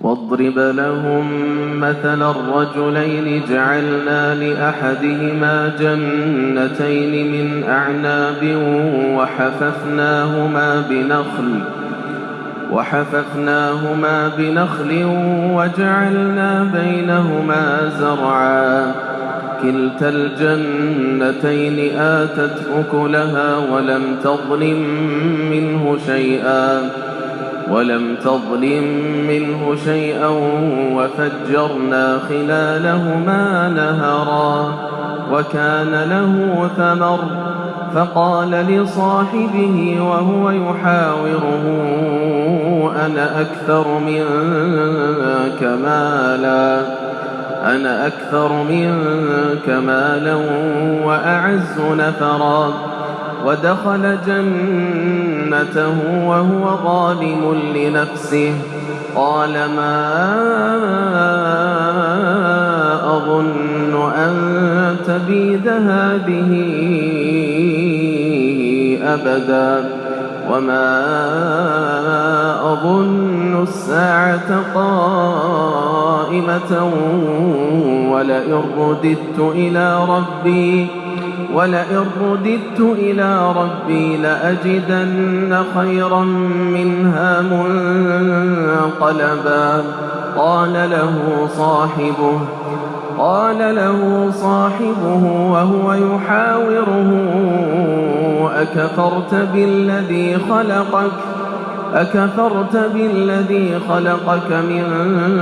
واضرب لهم مثل الرجلين جعلنا لأحدهما جنتين من أعناب وحففناهما بنخل وجعلنا بينهما زرعا كلتا الجنتين آتت أكلها ولم تظلم منه شيئا وفجرنا خلالهما نهرا وكان له ثمر فقال لصاحبه وهو يحاوره أنا أكثر منك مالا وأعز نفرا ودخل جنته وهو ظالم لنفسه قال ما أظن أن تبيد هذه أبدا وما أظن الساعة قائمة ولئن رددت إلى ربي لأجدن خيرا منها منقلبا قال له صاحبه وهو يحاوره أكفرت بالذي خلقك من